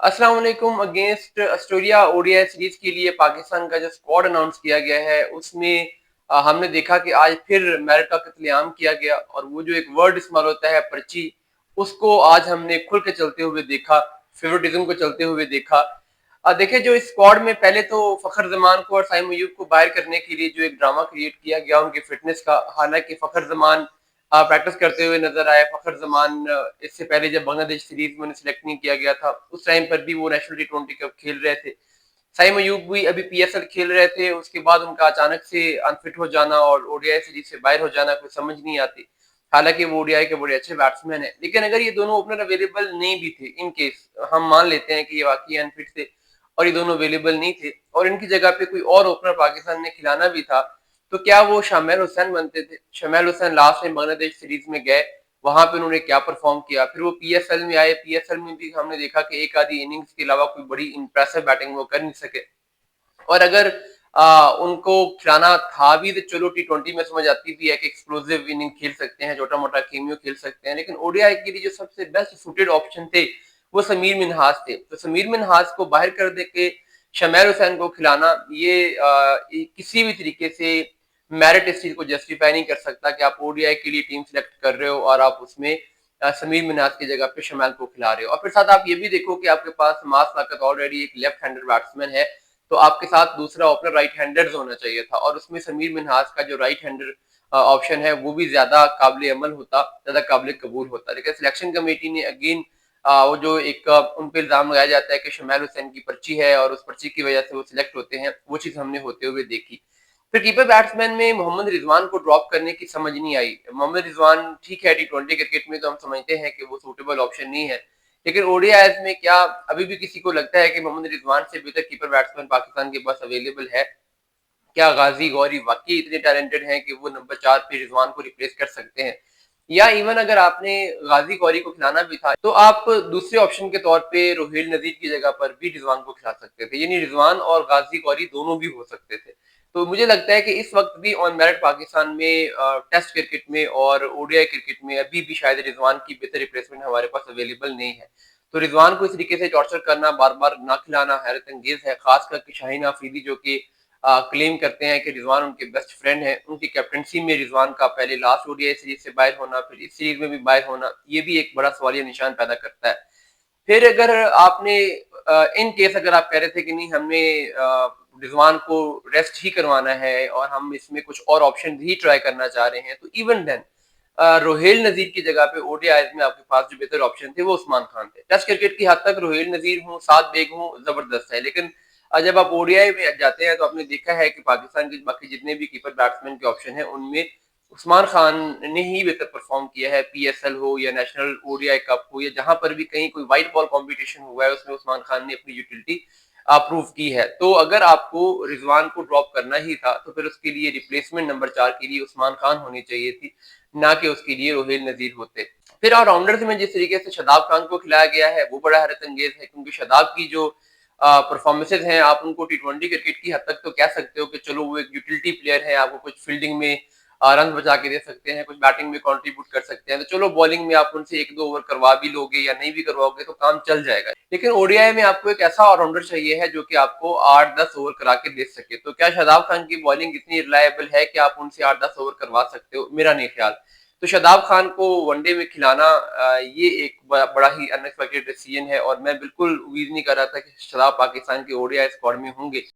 अस्सलाम वालेकुम। Against Australia ODI series के लिए पाकिस्तान का जो स्क्वाड अनाउंस किया गया है उसमें हमने देखा कि आज फिर मेरिट का कत्लेआम किया गया और वो जो एक वर्ड इस्तेमाल होता है पर्ची, उसको आज हमने खुल के चलते हुए देखा, फेवरेटिज्म को चलते हुए देखा। देखिए जो इस स्क्वाड में पहले तो फखर जमान को और साइम अयूब को बाहर करने के लिए जो एक ड्रामा क्रिएट किया गया उनकी फिटनेस का, हालांकि फखर जमान प्रैक्टिस करते हुए नजर आए। फखर जमान इससे पहले जब बांग्लादेश सीरीज में सिलेक्ट नहीं किया गया था उस टाइम पर भी वो नेशनल टी20 कप खेल रहे थे। साइम अयूब भी अभी पीएसएल खेल रहे थे, उसके बाद उनका अचानक से अनफिट हो जाना और ओडीआई सीरीज से बाहर हो जाना कोई समझ नहीं आती। हालांकि वो ओडीआई के बड़े अच्छे बैट्समैन हैं, लेकिन अगर ये दोनों ओपनर अवेलेबल नहीं भी थे, इन केस हम मान लेते हैं कि ये वाकई अनफिट थे और ये दोनों अवेलेबल नहीं थे और इनकी जगह पे कोई और ओपनर पाकिस्तान ने खिलाना भी था, तो क्या वो शामिल हुसैन बनते थे? शामिल हुसैन लास्ट में बांग्लादेश सीरीज में गए, वहां पे उन्होंने क्या परफॉर्म किया, फिर वो पीएसएल में आए, पीएसएल में भी हमने देखा कि एक आधी इनिंग्स के अलावा कोई बड़ी इंप्रेसिव बैटिंग वो कर नहीं सके। और अगर उनको खिलाना था भी तो चलो टी20 में समझ आती भी है कि एक्सप्लोसिव इनिंग खेल सकते हैं, छोटा मोटा केमियो खेल सकते हैं, लेकिन ओडीआई के लिए जो सबसे बेस्ट सूटेड ऑप्शन थे वो समीर मिन्हाज थे। तो समीर मिन्हाज को बाहर कर दे के शमैर हुसैन को खिलाना ये किसी भी तरीके से मेरिट इस चीज को जस्टिफाई नहीं कर सकता कि आप ओडीआई के लिए टीम सिलेक्ट कर रहे हो और आप उसमें समीर मिन्हाज की जगह पे शमैल को खिला रहे हो। और फिर साथ आप ये भी देखो कि आपके पास मास ताकत ऑलरेडी एक लेफ्ट हैंडर बैट्समैन है, तो आपके साथ दूसरा ओपनर राइट हैंडर्स होना चाहिए था और उसमें समीर मिन्हाज का जो राइट हैंडर ऑप्शन है वो भी ज्यादा काबिल अमल होता, ज्यादा काबिल कबूल होता। लेकिन सिलेक्शन कमेटी ने अगेन वो जो एक उन पे इल्जाम लगाया जाता है कि शमैल हुसैन की पर्ची है और उस पर्ची की वजह से वो सिलेक्ट होते हैं, वो चीज हमने होते हुए देखी। फिर कीपर बैट्समैन में मोहम्मद रिजवान को ड्रॉप करने की समझ नहीं आई। मोहम्मद रिजवान ठीक है, टी20 क्रिकेट में तो हम समझते हैं कि वो सूटेबल ऑप्शन नहीं है, लेकिन ओडीआईज में क्या अभी भी किसी को लगता है कि मोहम्मद रिजवान से बेहतर कीपर बैट्समैन पाकिस्तान के पास अवेलेबल है? क्या गाजी गौरी वाकई इतने टैलेंटेड हैं कि वो नंबर 4 पे रिजवान को रिप्लेस कर सकते हैं? या इवन अगर आपने गाजी गौरी को खिलाना भी था तो आप दूसरे ऑप्शन के तौर पे रोहिल नजीर की जगह पर भी रिजवान को खिला सकते थे, यानी रिजवान और गाजी गौरी दोनों भी हो सकते थे। तो मुझे लगता है कि इस वक्त भी ऑन मेरिट पाकिस्तान में टेस्ट क्रिकेट में और ओडीआई क्रिकेट में अभी भी शायद रिजवान की बेहतर रिप्लेसमेंट हमारे पास अवेलेबल नहीं है। तो रिजवान को इस तरीके से टॉर्चर करना, बार बार ना खिलाना हैरत अंगेज है, खासकर कि शाहीन आफरीदी जो कि क्लेम करते हैं कि रिजवान उनके बेस्ट फ्रेंड है, उनकी कैप्टनसी में रिजवान का पहले लास्ट ओडीआई सीरीज से बाहर होना, फिर इस सीरीज में भी बाहर होना, ये भी एक बड़ा सवालिया निशान पैदा करता है। फिर अगर आपने इन केस अगर आप कह रहे थे कि नहीं हमने रिजवान को रेस्ट ही करवाना है और हम इसमें कुछ और ऑप्शन ही ट्राई करना चाह रहे हैं, तो इवन देन रोहेल नजीर की जगह पे ओडीआईज में आपके पास जो बेहतर ऑप्शन थे वो उस्मान खान थे। टेस्ट क्रिकेट की हद तक रोहेल नजीर हूँ, साद बेग हूँ, जबरदस्त है, लेकिन जब आप ओडीआई में जाते हैं तो आपने देखा है कि पाकिस्तान के बाकी जितने भी कीपर बैट्समैन के ऑप्शन है उनमें उस्मान खान ने ही बेहतर परफॉर्म किया है। पीएसएल हो या नेशनल ओडीआई कप हो या जहां पर भी कहीं कोई व्हाइट बॉल कंपटीशन हुआ है उसमें उस्मान खान ने अपनी यूटिलिटी प्रूव की है। तो अगर आपको रिजवान को ड्रॉप करना ही था तो फिर उसके लिए रिप्लेसमेंट नंबर 4 के लिए उस्मान खान होनी चाहिए थी, ना कि उसके लिए रोहिल नजीर होते। फिर ऑलराउंडर्स में जिस तरीके से शदाब खान को खिलाया गया है वो बड़ा हैरत अंगेज है, क्योंकि शदाब की जो परफॉर्मेंसेज हैं आप उनको टी20 क्रिकेट की हद तक तो कह सकते हो कि चलो वो एक यूटिलिटी प्लेयर है, आपको कुछ फील्डिंग में रन बचा के दे सकते हैं, कुछ बैटिंग में कंट्रीब्यूट कर सकते हैं, तो चलो बॉलिंग में आप उनसे एक दो ओवर करवा भी लोगे या नहीं भी करवाओगे तो काम चल जाएगा। लेकिन ओडीआई में आपको एक ऐसा ऑलराउंडर चाहिए है जो कि आपको 8-10 ओवर करा के दे सके। तो क्या शादाब खान की बॉलिंग इतनी रिलायबल है कि आप उनसे 8-10 ओवर करवा सकते हो? मेरा नहीं ख्याल। तो शादाब खान को वनडे में खिलाना ये एक बड़ा ही अनएक्सपेक्टेड डिसीजन है और मैं बिल्कुल उम्मीद नहीं कर रहा था कि शादाब पाकिस्तान के ओडीआई स्क्वाड में होंगे।